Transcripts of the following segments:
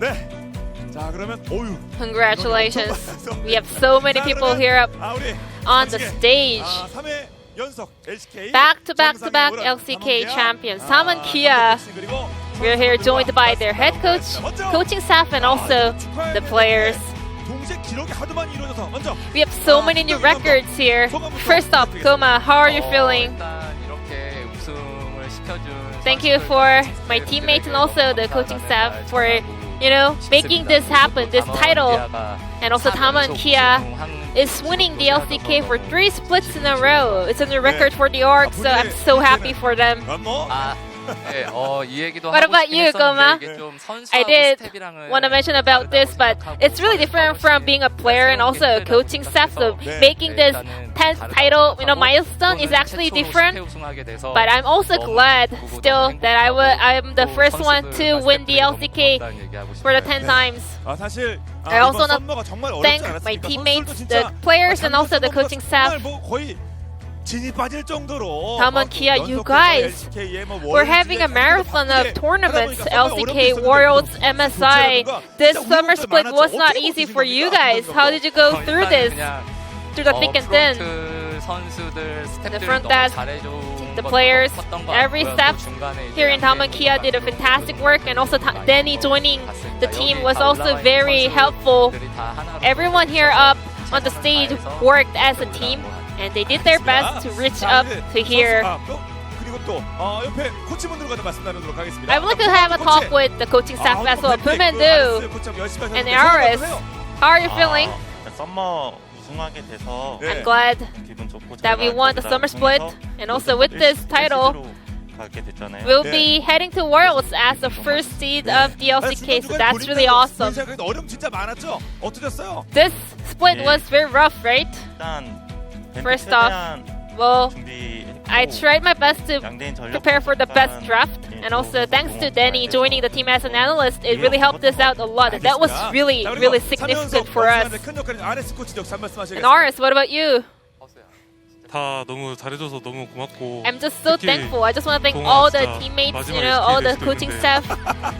네. 자, 그러면 오유. Congratulations. We have so many people here up on the stage. 3회 연속 LCK Back to back LCK champions. Taman Kia. We're here joined by their head coach, coaching staff, and also the players. We have so many new records here. First off, Goma, how are you feeling? Thank you for my teammates and also the coaching staff for, making this happen, this title. And also Taman Kia is winning the LCK for 3 splits in a row. It's a new record for the org, so I'm so happy for them. What about you, Goma? I did want to mention about this, but it's really different from being a player and also a coaching staff. So making this 10th title, milestone is actually different. But I'm also glad still that I'm the first one to win the LCK for the 10 times. I also want to thank my teammates, the players, and also the coaching staff. Taman Kia, you guys, we're having a marathon of tournaments, LCK, Worlds, MSI. This summer split was not easy for you guys. How did you go through this? Through the thick and thin? The front desk, the players, every staff here in Taman Kia did a fantastic work, and also Danny joining the team was also very helpful. Everyone here up on the stage worked as a team, and they did their best to reach up to here. I would like to have a talk with the coaching staff as well, Pumendu and Aris. How are you feeling? I'm glad that we won the summer split, and also with this title, we'll be heading to Worlds as the first seed of the LCK, so that's really awesome. This split was very rough, right? First off, well, I tried my best to prepare for the best draft, and also thanks to Danny joining the team as an analyst, it really helped us out a lot. That was really, really significant for us. And Aris, what about you? I'm just so thankful. I just want to thank all the teammates, all the coaching staff,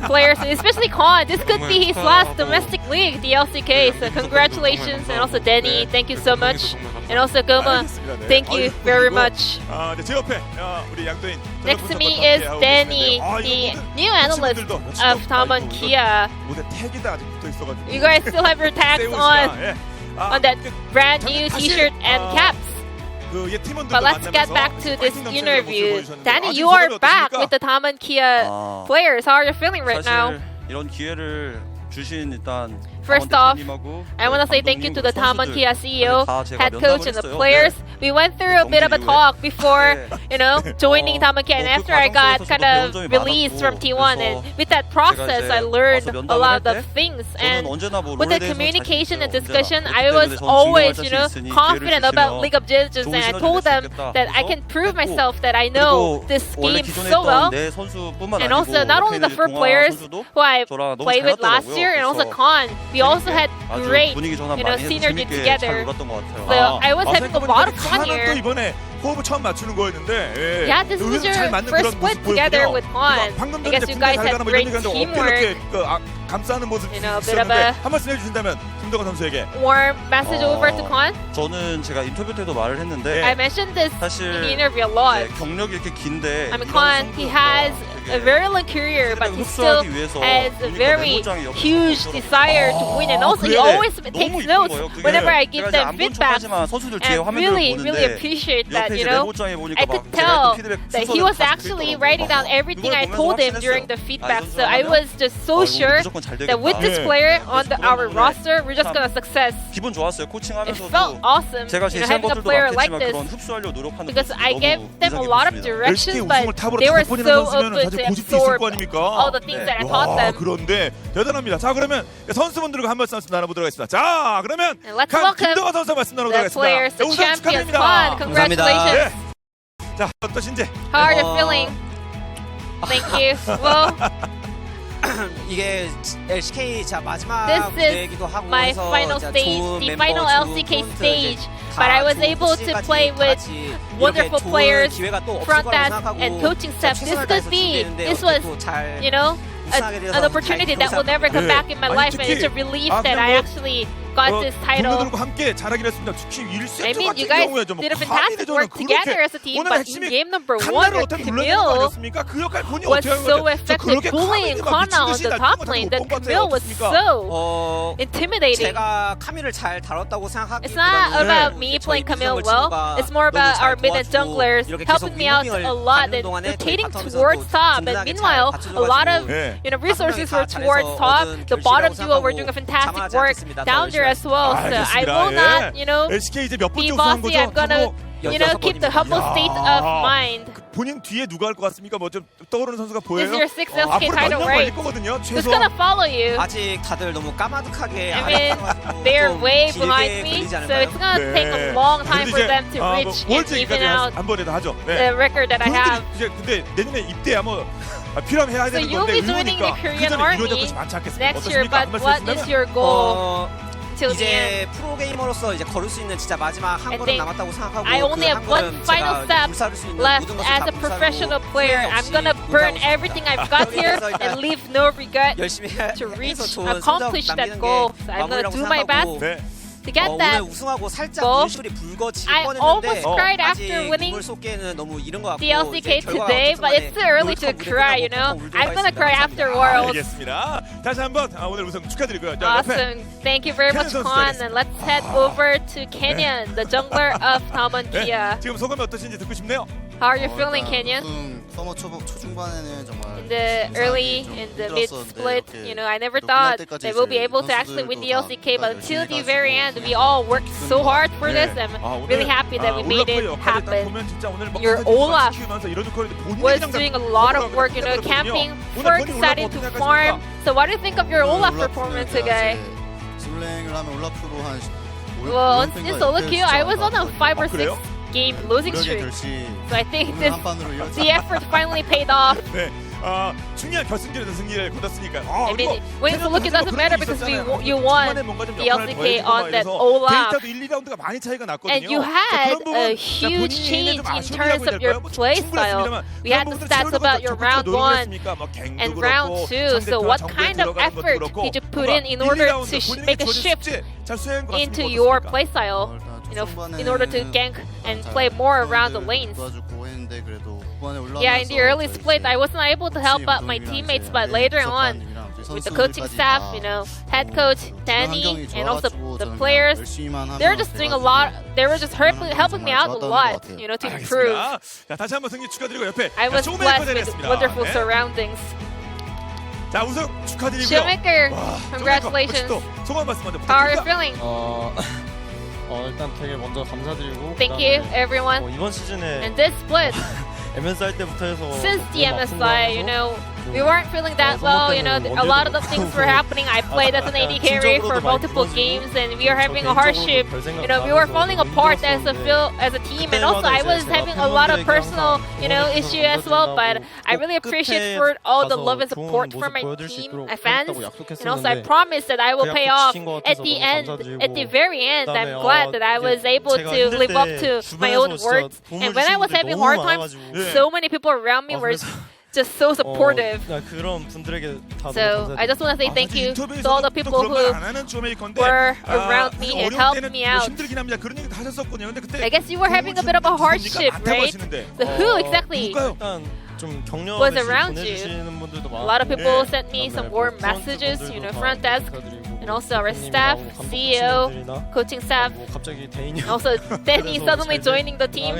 players, and especially Khan. This could be his last domestic league, the LCK. So congratulations, and also Danny, thank you so much, and also Goma, thank you very much. Next to me is Danny, the new analyst of Taman Kia. You guys still have your tags on that brand new T-shirt and caps. But let's get back to this interview. Danny, you are back with the Taman Kia players. How are you feeling right now? First off, I want to say thank you to the Taman Kia CEO, head coach, and the players. We went through a bit of a talk before, joining Taman Kia, and after I got kind of released from T1, and with that process, I learned a lot of things. And with the communication and discussion, I was always, confident about League of Legends, and I told them that I can prove myself that I know this game so well. And also, not only the 4 players who I played with last year, and also Khan. We also had great, synergy together. So I was having a lot of fun here. Yeah, this was your first split together with Khan. I guess you guys had great teamwork. A bit of a warm message over to Khan. I mentioned this in the interview a lot. Khan, he has a very long career, but he still has a very huge desire to win, and also he always takes notes whenever I give them feedback, and really, really appreciate that, I could tell that he was actually writing down everything I told him during the feedback, so I was just so sure that with this player on our roster, we're just gonna success. It felt awesome, having a player like this, because I gave them a lot of directions, but they were so open to absorb all the things that I taught them. 그런데 대단합니다. 자, 그러면 선수분들과 한 말씀 나눠보도록 하겠습니다. 자, 그러면 let's welcome 선수 말씀 나눠보도록 the players, the 하겠습니다. champions. Fun, congratulations. 자, 어떠신지? How are you feeling? Thank you. Well, 이게 LCK 마지막 this is my final stage, the final LCK stage. But I was able to play with wonderful players, front desk, and coaching staff. This was, an opportunity that will never come back in my life, and it's a relief that I actually got this title. 동료들과 함께 잘하기로 했습니다. 특히 1세트 I mean, 같은 you guys 경우에죠. did a fantastic work together as a team, but in game number 1, Camille was so effective bullying Kana on the top lane that Camille was so intimidating. 제가 카밀을 잘 다뤘다고 생각하기 It's not about me playing Camille well. It's more about our mid and junglers helping me out a lot and rotating towards top. And meanwhile, a lot of resources were towards top. The bottom duo were doing a fantastic work down there as well. So I will not, LCK 이제 몇 be 번째 우승한 bossy. 거죠? I'm gonna, keep the humble state of mind. 본인 뒤에 누가 할 것 같습니까? 뭐 좀 떠오르는 선수가 보여요? This is your sixth LCK 앞으로 title, 몇년 right? 걸릴 거거든요. Who's 최소 gonna follow you? 아직 다들 너무 까마득하게 I mean, they're way behind me, so it's gonna take a long time for them to reach and even out 한 번에 다 하죠. the record that I have. 이제 근데 내년에 입대야 뭐 필요하면 해야 So 되는 you'll 건데 be joining the 의무니까 Korean 그전에 이루어질 army 것이 많지 않겠습니까? next year, 어떻습니까? but what is your goal till the 이제 end? 프로게이머로서 이제 걸을 수 있는 진짜 마지막 한 걸음 think 남았다고 생각하고 I only have one final step left as a professional player. I'm gonna burn everything I've got here and leave no regret 열심히 to reach, 해서 좋은 accomplish 성적 that 남기는 goal. 게 So I'm gonna 마무리라고 do my best 생각하고 to get 오늘 that 우승하고 살짝 goal. 눈시울이 붉어질 I 뻔했는데 almost cried after 아직 winning 눈물 쏟기에는 너무 이른 것 같고 the LCK 이제 결과가 today, 어떻든 but it's too early to 롤컵 cry, 무대 끝나고 보통 I'm gonna 울도록 cry 하겠습니다. after Worlds. 알겠습니다. 다시 한번 오늘 우승 축하드리고요. 자, 옆에 Awesome. Thank you very much, Kenyon Kwan. 선수 And let's head over to Kenyon, the jungler of Tamon Kia. 지금 소감이 어떠신지 듣고 싶네요. How are you feeling, Kenyon? 서머 초중반에는 정말 In the early, in the mid split, I never thought that we'll be able to actually win the LCK, but until the very end, we all worked so hard for this. I'm really happy that we made it happen. Your Olaf was doing a lot of work, camping, first deciding to farm. So what do you think of your Olaf performance today? 슬랭을 하면 올라프로 한 Well, in solo queue, I was on a 5 or 6 game losing 그러게 streak. 될지 So I think 오늘 한 판으로 이어지 the effort finally paid off. 네, 중요한 결승전에서 승리를 거뒀으니까. I mean, when you look, it doesn't matter because you won the LCK on that Olaf. 데이터도 1, 2라운드가 많이 차이가 났거든요. And you had a huge change in terms of your play style. We had the stats about your round 1 and round 2. So what kind of effort did you put in order to make a shift into your play style? In order to gank and play more around the lanes. Yeah, in the early split, I wasn't able to help out my teammates, but later on, with the coaching staff, head coach Danny, and also the players, they're just doing a lot. They were just helping me out a lot, to improve. 자, 다시 한번 승리 축하드리고 옆에 I was blessed with wonderful surroundings. 자, 우승 축하드리고요. Showmaker, congratulations. 소감 말씀 먼저 How are you 부탁드립니다. feeling? 일단 되게 먼저 감사드리고 Thank you, everyone. 이번 시즌에 And this split, MSI 때부터 해서 since the MSI, we weren't feeling that well. A lot of the things were happening. I played as an AD carry for multiple games, and we are having a hardship. We were falling apart as a team, and also I was having a lot of personal, issue as well. But I really appreciate for all the love and support from my team, my fans, and also I promise that I will pay off at the end, at the very end. I'm glad that I was able to live up to my own words. And when I was having hard times, so many people around me were just so supportive. 그런 분들에게 다 So I just want to say thank you to all the people who were around me and helped me out. I guess you were having a bit of a hardship, right? So who exactly was around you? A lot of people sent me some warm messages, front desk, and also our staff, CEO, coaching staff, and also Danny suddenly joining the team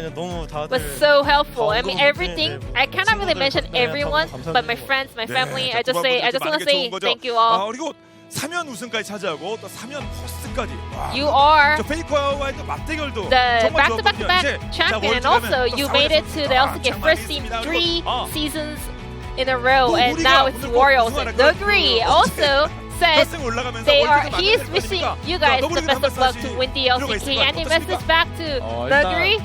was so helpful. I mean, everything. I cannot really mention everyone, but my friends, my family. I just want to say thank you all. 그리고 3연 우승까지 차지하고 또 3연 포스트까지. You are 저 페이커와의 또 맞대결도 the 정말 back-to-back champion, and also you made it to the LCK first team 3 seasons in a row, and now it's Warriors. And Nugri also said he is wishing you guys the best of luck to win the LCK. Any message back to Nugri?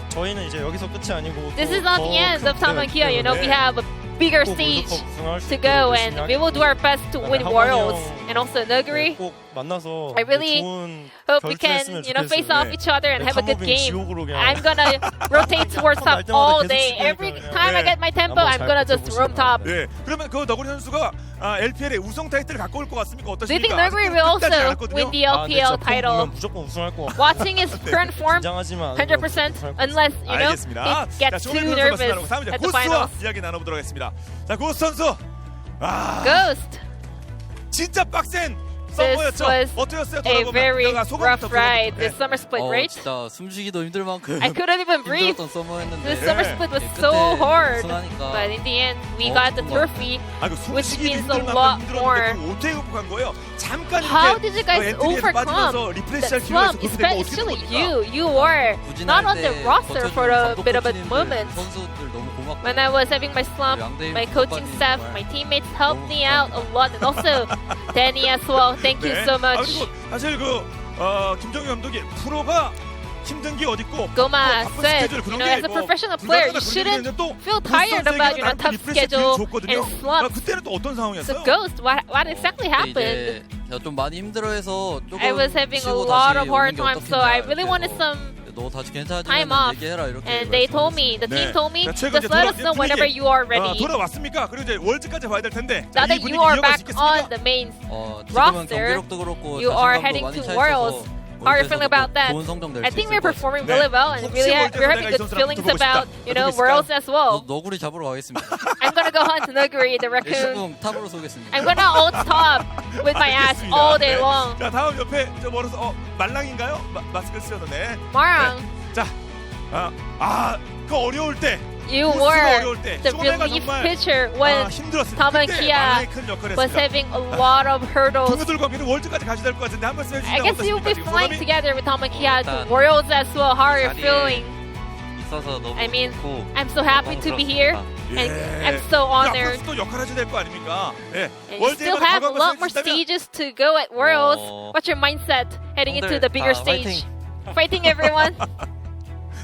저희는 이제 여기서 끝이 아니고 This is not the end of Tamon Kia. We have a bigger stage to go, and we will do our best to win Worlds. and also Nuguri. 꼭 만나서 I really 좋은 Hope we can, 결투했으면 face 좋겠어요. off each other and have a good 탐험행 game. 지옥으로 그냥 I'm gonna rotate towards top 날 때마다 all 계속 day. 치고 Every 있어요. time I 네. get my tempo, 한번 I'm 잘 gonna just 버텨보시기 roam top. 바랍니다. 예. 그러면 그 너구리 선수가 LPL의 우승 타이틀을 갖고 올 것 같습니까? Do you think 어떠십니까? Nuguri will 끝까지 also 않았거든요. win the 아, 근데 LPL 저 폼 title? 보면 무조건 우승할 것 같아요. Watching his current form, 긴장하지만 100%, unless 알겠습니다. he gets too nervous at the 고스와 finals. 이야기 나눠보도록 하겠습니다. 자, 고스 선수. Ghost. 진짜 빡센 This 서머였죠. was 어떠셨어요? a very rough ride. 네. This summer split, right? 진짜 숨쉬기도 힘들 만큼 I couldn't even breathe. 힘들었던 서머였는데 This summer split was so hard. 우승하니까 But in the end, we got the trophy. 그 which 숨쉬기 means a 힘들 lot 만큼 more. 힘들었는데 그걸 어떻게 극복한 거예요? 잠깐 How 이렇게 did you guys 엔트리에서 overcome 빠지면서 that 리프레시할 기회가 slump? 있었는데 그걸 어떻게 Especially 극복합니까? you were not on the roster for a bit of a 감독 moment. 선수들 너무 고맙고 When I was having my slump, my coaching staff, my teammates helped me out a lot, and also Danny as well. Thank you 네. so much. 그리고 사실 김정희 감독이 프로가 힘든 게 어딨고 Goma 바쁜 said, 스케줄 그런 as 게 a professional player, you shouldn't feel tired about tough schedule and slumps. 그때는 또 어떤 So 상황이었어요? Ghost, what exactly happened? 제가 좀 많이 힘들어해서 조금 I was having a 쉬고 lot 다시 of hard 오는 게 times, so I 어떻겠냐 really wanted 이렇게 some 너 다시 괜찮아지면 time off. 얘기해라 이렇게 And they told me, the 네. team told me, 자, 최근 just 이제 let us know whenever you are ready. 돌아왔습니까? 그리고 이제 월즈까지 봐야 될 텐데 Now 이 that 분위기 you are 이어갈 back 수 있겠습니까? on the main 지금은 roster, 경기력도 그렇고 you are 자신감도 heading 많이 to 차 Worlds. 있어서 How are you feeling 월드에서도 about that? 좋은 성적 낼 I 수 think 있을 we're 것 같아요. performing really well, and 혹시 we're having 월드에서 good 내가 이 feelings 선수랑 about, 붙어보고 Worlds as well. 너구리 잡으러 가겠습니다. I'm gonna go hunt Nuguri, the raccoon. 일시공 탑으로 쏘겠습니다. I'm gonna ult top with my ass 알겠습니다. all day 네. long. 자, 다음 옆에 저 멀어서 말랑인가요? 마스크 쓰셨네. Marang, 자, 그 어려울 때 you 고스가 were 어려울 때 the 쪼매가 relief 정말 pitcher when 힘들었어요. Tom and 그때 Kia 말랑이 큰 역할을 was 했습니다. having a lot of hurdles. 동료들과 함께 월드까지 가셔야 될 것 같은데 한 말씀 I 해주시면 guess you'll be 어떻습니까? flying together with Tom and Kia to 일단 Worlds as well. How are you 자리에 feeling? 있어서 너무 I mean, 좋고 I'm so happy to be here, and I'm so honored. 또 역할 하셔야 될 거 아닙니까? 예. And you still have a lot more stages to go at Worlds. What's your mindset heading into the bigger stage? Fighting everyone.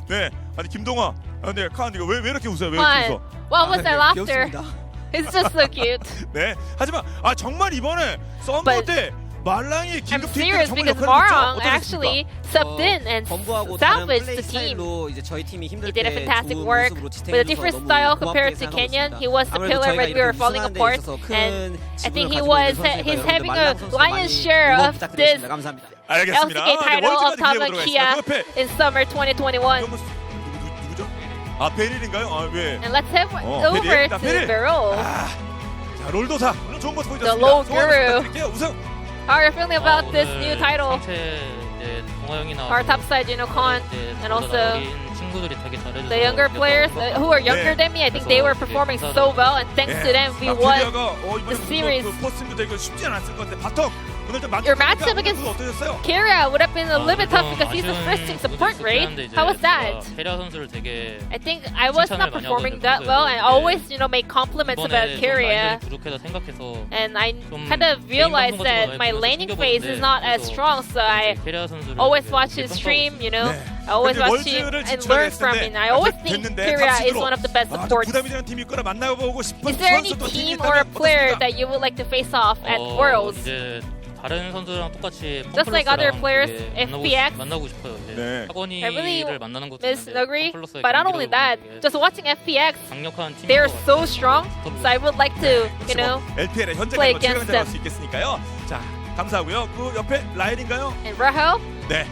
네. 아니 김동화. 네, 칸 이거 왜 이렇게 웃어요? 왜 이렇게 Fun. 웃어? What was that laughter? 귀엽습니다. It's just so cute. 네. 하지만 정말 이번에 썸머 But 때 말랑이 I'm 긴급 serious 정말 because 역할을 했죠? Marang 어떠셨습니까? actually subbed in and 범부하고 다른 salvaged 플레이 the team. 스타일로 이제 저희 팀이 힘들 He did a 때 fantastic 좋은 work 모습으로 with a different 지탱해줘서 style 너무 compared 고맙게 to 생각하고 Kenyon. 있습니다. He was the 아무래도 pillar 저희가 when we were 이렇게 falling 우승하는 데 apart, 있어서 큰 and I think 지분을 he 가지고 있는 was 선수니까 he's 여러분들 having 말랑 a 선수 lion's 많이 share 응원 of this 부탁드리겠습니다. 감사합니다. 알겠습니다. LCK title of Tom and Kia 옆에 in summer 2021. 누구죠? 베릴인가요? 왜? And let's head over 베릴. to 베릴. Beryl. 자, 롤도사. 오늘 좋은 모습 보여줬습니다. The low 소원 guru. 부탁드릴게요. 우승. How are you feeling about this new title? 상체 이제 동호 형이나 Our top side, Khan, and also 친구들이 되게 잘해줘서 the younger players who are younger 네. than me. I think they were performing so well, and thanks to them, we won. the series. 포스팅도 되고 쉽지 않았을 것 같은데 바텀 오늘 좀 Your matchup against 어떠셨어요? Kyria would have been a little bit tough because he's the first team support, right? How was that? 캐리아 선수를 되게 I think I was not 칭찬을 많이 performing 하거든요, that well, and 평소에도. always, make compliments about 이번에 좀 Kyria. 라인전이 부족해서 생각해서 And I 좀 kind of realized 개인 방송 같은 that 거 my 많이 laning 보면서 phase is not as 그래서 strong, so I 캐리아 선수를 always 되게 watch his 평가하고 stream, 네. I always 근데 watch him 월즈를 and 진출하게 learn from him. 했는데 I always think 됐는데 Kyria is 탑시드로 one of the best 좀 supports. 부담이 되는 팀이 있거나 만나보고 싶은 Is there any 선수 또 팀이 team or a 있다면 player 어떻습니까? that you would like to face off at Worlds? 이제 다른 선수랑 똑같이 Just like other 펌플러스랑 players, 되게 FPX. 만나고 싶어요. 이제 네. I really 학원이를 만나는 것도 Miss 있는데 Nuguri, 펌플러스의 but not only 경기력은 that, 되게 just watching FPX, 강력한 팀인 they're 것 so 같아요. strong. So I would like to, LPL의 현재 play 최강자가 against 될 수 있겠으니까요. 자, 감사하고요. 그 옆에 라엘인가요? and Rahel, 네.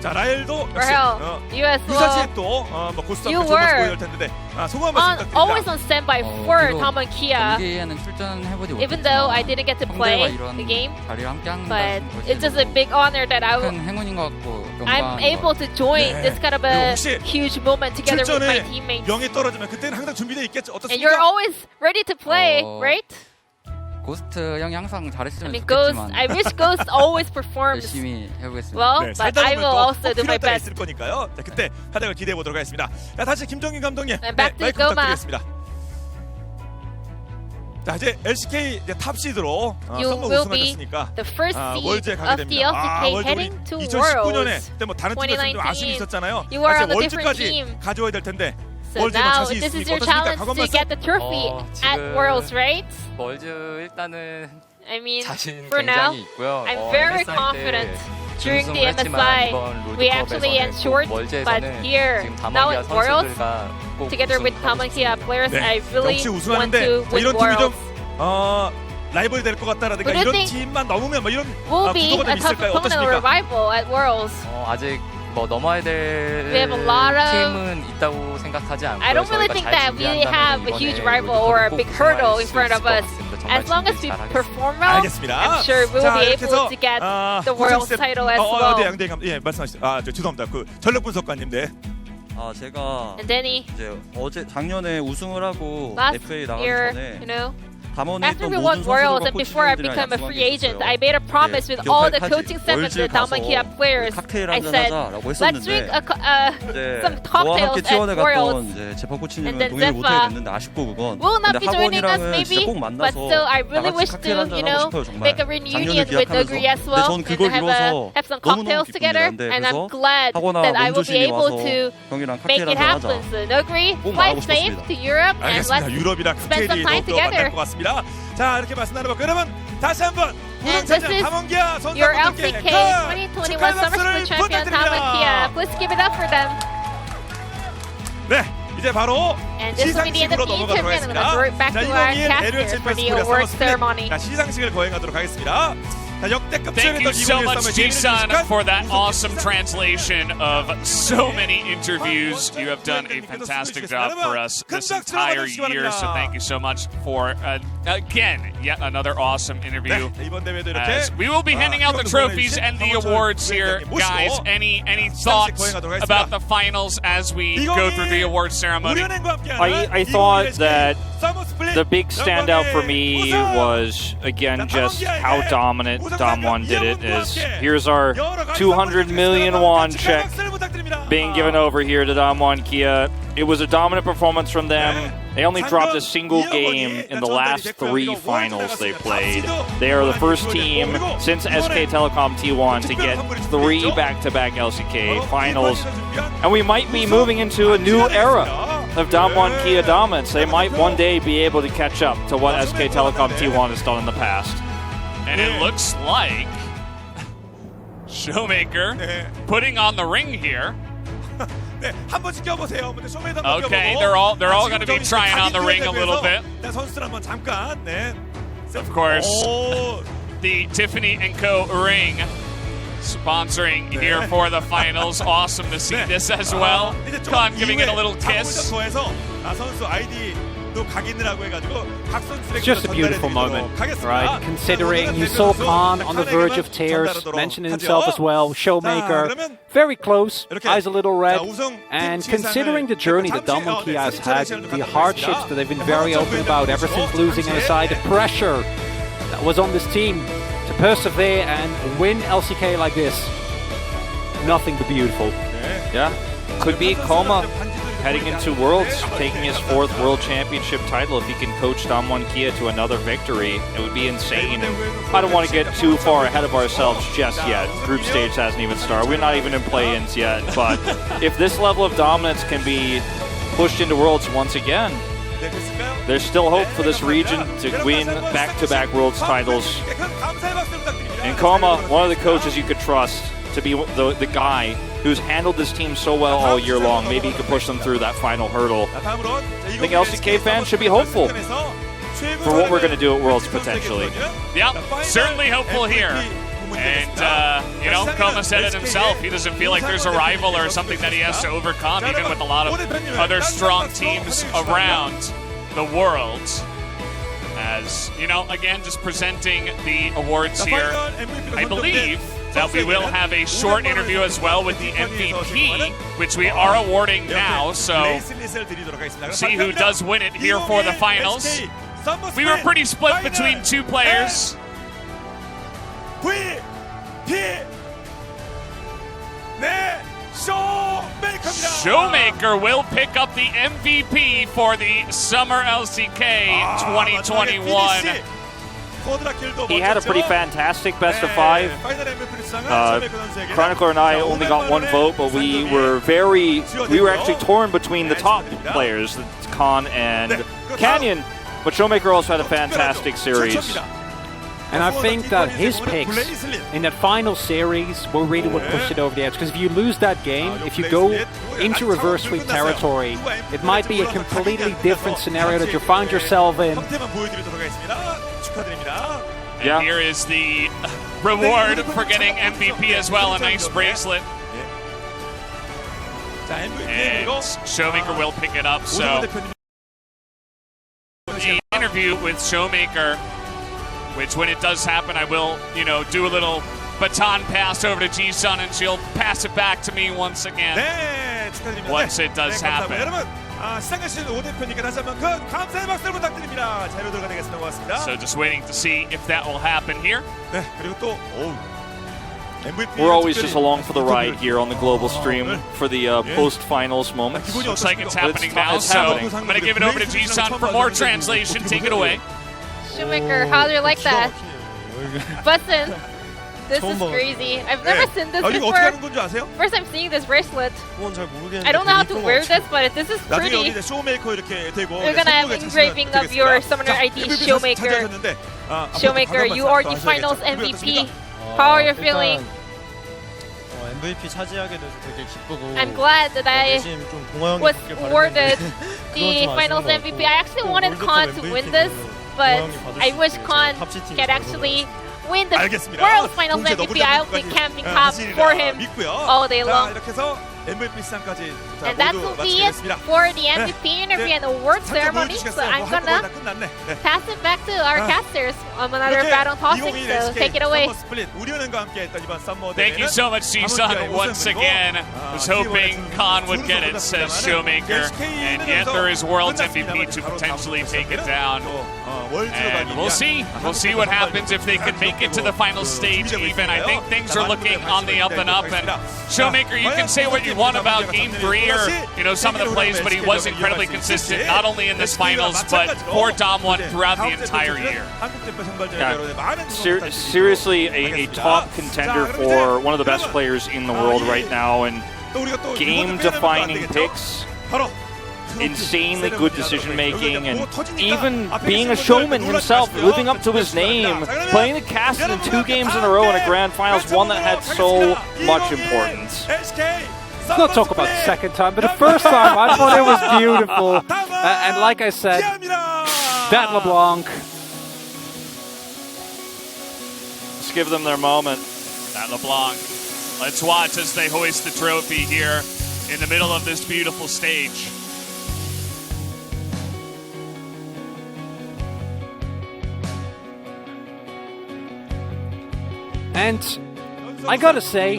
자, 라엘도 역시 Rahel, you as well. 유사시 또 고스톱 You 좋은 모습 were 보여줄 텐데 소감 한 말씀 부탁드립니다. always on standby for 비록 Tom and Kia. 경기에는 출전해보지 Even though I 못했지만 didn't get to 형들과 play 이런 the game, 자리를 함께 but 한다는 것이 it's just a big honor that 큰 행운인 것 같고 I'm 영광인 able 것 to join 네. this kind of 그리고 a 혹시 huge moment together with my 출전에 teammates. 명이 떨어지면 그때는 항상 준비되어 있겠죠. And you're 어떻습니까? always ready to play, right? 고스트 형이 항상 I 잘했으면 mean, Ghost. 좋겠지만 I wish Ghost always performs 열심히 해보겠습니다. well, 네, but I will also do my 필요할 때가 best. 있을 거니까요. 자, 그때 활약을 기대해 보도록 하겠습니다. 자, 다시 김정인 감독님, And back to 마이크 Goma. 부탁드리겠습니다. 자, 이제 LCK 이제 탑 시드로 You 썸머 will 우승을 be 했으니까 the first 월즈에 seed 가게 of the 됩니다. LCK 월즈 우리 heading to 2019년에 Worlds. 그때 뭐 다른 팀에서 좀 아쉬움이 2019. 있었잖아요. You are 사실 on a different 월즈까지 team. 가져와야 될 텐데 So 월즈에 now 자신 this is 있으니까 your 어떻습니까? challenge 각오 to 말씀. get the trophy at 지금 Worlds, right? 월즈 일단은 I mean, 자신 for now, 굉장히 있고요. I'm very MSI confident. 때 During the 준우승을 했지만 MSI, 이번 we actually 로드컵에서는 ensured, 꼭 but 월드에서는 here, 지금 now 다mon기아 at Worlds, 선수들과 꼭 together with 우승하고 Tamankia 싶습니다. players, 네, I really 역시 want 우승하는데 to 뭐 win 이런 팀이 좀 Worlds. 라이벌이 될 것 같다라든가 Who do you 이런 think 팀만 넘으면 뭐 이런 Will be 구도가 a 좀 tough 있을까요? opponent or 어떻습니까? rival at Worlds. 아직 뭐 넘어야 될 We have a lot of- 팀은 있다고 생각하지 않고요. I don't really think that we have a huge rival or a big hurdle in front of us. As long as we perform well, 알겠습니다. I'm sure we will 자, be 이렇게 able 해서, to get the World 우승 title as 네, well. 양대 예, 말씀하시죠. 죄송합니다. 그 전력 분석관님, 네. 제가 And Denny, 이제 작년에 우승을 하고 last FA 나가기 year, 전에 you know, 담원에 after 있던 we won 모든 Worlds 선수들과 and before I 코치님들이랑 become a 약속한 free 게 agent, 있었어요. I made a promise with all the coaching staff and the Tamankia players. 칵테일 I 한잔 said, 하자라고 let's drink 했었는데 some 저와 함께 cocktails T1에 at Worlds. 갔던 이제 제파 And 코치님은 then 동의를 못하게 Zepha 됐는데 아쉽고 그건 will not 근데 be joining us 학원이랑은 maybe, 진짜 꼭 but 만나서 still I really 다 wish 같이 to, 칵테일 한잔 you 하고 know, 싶어요 정말 make a 작년을 reunion with 기약하면서 Noguri as 근데 well 전 and 그걸 have 이뤄서 have some 너무너무 cocktails together. 기쁩니다. And 그래서 I'm glad 하거나 that I will be 몽조신이 able 와서 to 형이랑 make 칵테일 it 한잔 happen. 하자 So Noguri, 꼭 fly 말하고 safe 싶었습니다. to Europe and 알겠습니다. let's 유럽이랑 spend some 스케일이 time 더욱더 만날 together. 것 같습니다. 자, 이렇게 말씀 나눠봤고 그러면 다시 한번 And this is 담원기아 your 선수분들께 LCK 2021 축하의 Summer 박수를 Split Champion Tamankia. 부탁드립니다. Please give it up for them. 네, 이제 바로 And this will be the end 시상식으로 of the 넘어가도록 interview. I'm going to 하겠습니다. throw it back 자, to our 2021 에리얼 caster for the 챔피언스 award ceremony. 자, 시상식을 거행하도록 하겠습니다. 자, 역대급 Thank you so much, Jisun, for that awesome translation of so many interviews. You have done a fantastic job for us this entire year, so thank you so much for, again, yet another awesome interview. 네, 이번 대회도 이렇게 As we will be handing out the trophies and the awards here, guys. Any thoughts about the finals as we go through the award ceremony? I thought that the big standout for me was, again, just how dominant Damwon did it. Is here's our 200 million won check being given over here to Damwon Kia. It was a dominant performance from them. They only dropped a single game in the last 3 finals they played. They are the first team since SK Telecom T1 to get 3 back-to-back LCK finals. And we might be moving into a new era of Damwon Kia dominance. They might one day be able to catch up to what SK Telecom T1 has done in the past. And it looks like Showmaker putting on the ring here. Okay, they're all going to be trying on the ring a little bit. Of course, the Tiffany & Co. ring sponsoring here for the finals. Awesome to see this as well. Khan giving it a little kiss. It's just a beautiful moment, right? Considering you saw Khan on the verge of tears, mentioning himself as well, Showmaker, very close, eyes a little red, and considering the journey that Damwon Kia has had, the hardships that they've been very open about ever since losing MSI, the pressure that was on this team to persevere and win LCK like this, nothing but beautiful. Yeah, could be Koma heading into Worlds, taking his 4th World Championship title. If he can coach Damwon Kia to another victory, it would be insane. And I don't want to get too far ahead of ourselves just yet. Group stage hasn't even started. We're not even in play-ins yet. But if this level of dominance can be pushed into Worlds once again, there's still hope for this region to win back-to-back Worlds titles. And Koma, one of the coaches you could trust to be the guy who's handled this team so well all year long. Maybe he could push them through that final hurdle. I think LCK fans should be hopeful for what we're going to do at Worlds potentially. Yep, certainly hopeful here. And, you know, Koma said it himself. He doesn't feel like there's a rival or something that he has to overcome, even with a lot of other strong teams around the world. As, you know, again, just presenting the awards here. I believe that we will have a short interview as well with the MVP, which we are awarding now, so see who does win it here for the finals. We were pretty split between 2 players. Showmaker will pick up the MVP for the Summer LCK 2021. He had a pretty fantastic best of 5. Chronicler and I only got 1 vote, but we were actually torn between the top players, Khan and Canyon. But Showmaker also had a fantastic series. And I think that his picks in that final series were really what pushed it over the edge. Because if you lose that game, if you go into reverse sweep territory, it might be a completely different scenario that you found yourself in. And here is the reward for getting MVP as well, a nice bracelet. And Showmaker will pick it up, so the interview with Showmaker, which when it does happen, I will, do a little baton pass over to Ji-sun, and she'll pass it back to me once again. Once it does happen. So just waiting to see if that will happen here. We're always just along for the ride here on the global stream for the post-finals moments. Looks like it's happening now, so I'm going to give it over to Ji-sun for more translation. Take it away. Showmaker, how do you like that? Button. This is crazy. I've never seen this before. First time seeing this bracelet. I don't know how to wear this, but this is pretty. You're gonna have engraving of your summoner ID, Showmaker. Showmaker, you are the finals MVP. How are you feeling? I'm glad that I was awarded the finals MVP. I actually wanted Khan to win this, but I wish Khan can actually win the World Finals MVP. I'll be camping top for him all day long. And that will be it for the MVP interview and award ceremony. So I'm gonna pass it back to our casters on another battle tossing. So take it away. Thank you so much, Ji-sun. Once again, was hoping Khan would get it, says Showmaker, and Yether is World's MVP to potentially take it down. And we'll see. We'll see what happens if they can make it to the final stage even. I think things are looking on the up and up. And Showmaker, you can say what you want about Game 3 or some of the plays, but he was incredibly consistent, not only in this finals, but for Damwon throughout the entire year. Yeah. Seriously, a top contender for one of the best players in the world right now, and game-defining picks. Insanely good decision making, and even being a showman himself, living up to his name, playing the Castle in 2 games in a row in a grand finals, one that had so much importance. Let's not talk about the second time, but the first time I thought it was beautiful. And like I said, that LeBlanc. Let's give them their moment. That LeBlanc. Let's watch as they hoist the trophy here in the middle of this beautiful stage. And I gotta say,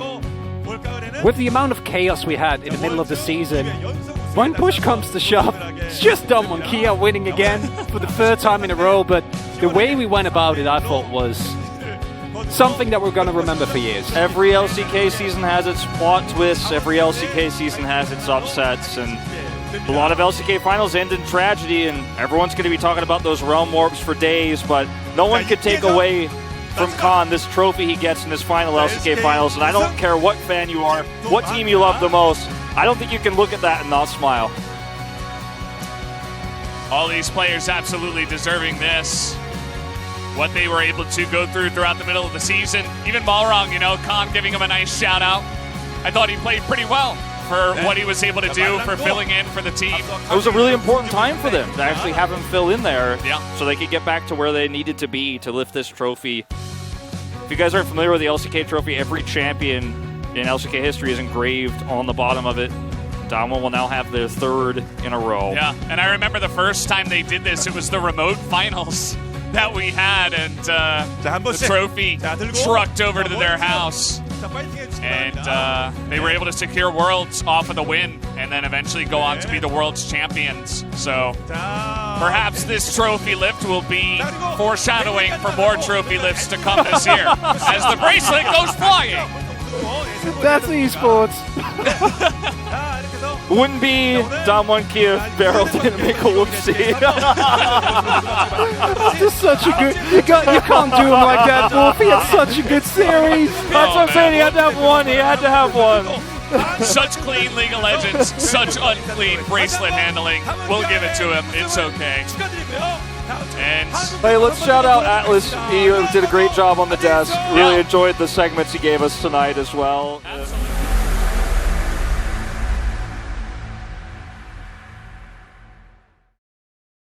with the amount of chaos we had in the middle of the season, when push comes to shove, it's just Damwon Kia winning again for the 3rd time in a row. But the way we went about it, I thought, was something that we're going to remember for years. Every LCK season has its plot twists. Every LCK season has its upsets. And a lot of LCK finals end in tragedy. And everyone's going to be talking about those realm warps for days. But no one could take away from Khan this trophy he gets in his final LCK finals. And I don't care what fan you are, what team you love the most, I don't think you can look at that and not smile. All these players absolutely deserving this. What they were able to go through throughout the middle of the season. Even Balrog, Khan giving him a nice shout out. I thought he played pretty well for what he was able to do for filling in for the team. It was a really important time for them to actually have him fill in there, so they could get back to where they needed to be to lift this trophy. If you guys aren't familiar with the LCK trophy, every champion in LCK history is engraved on the bottom of it. Damwon will now have their 3rd in a row. Yeah, and I remember the first time they did this, it was the remote finals that we had, and the trophy trucked over to their house. And they were able to secure Worlds off of the win, and then eventually go on to be the World's champions. So perhaps this trophy lift will be foreshadowing for more trophy lifts to come this year as the bracelet goes flying. That's esports. Wouldn't be Damwon Kia barreled in and make a whoopsie. That's such a good. You can't do him like that, Wolf. He had such a good series. That's what I'm saying. He had to have one. He had to have one. Such clean League of Legends, such unclean bracelet handling. We'll give it to him. It's okay. And hey, let's shout out Atlas. He did a great job on the desk. Really enjoyed the segments he gave us tonight as well.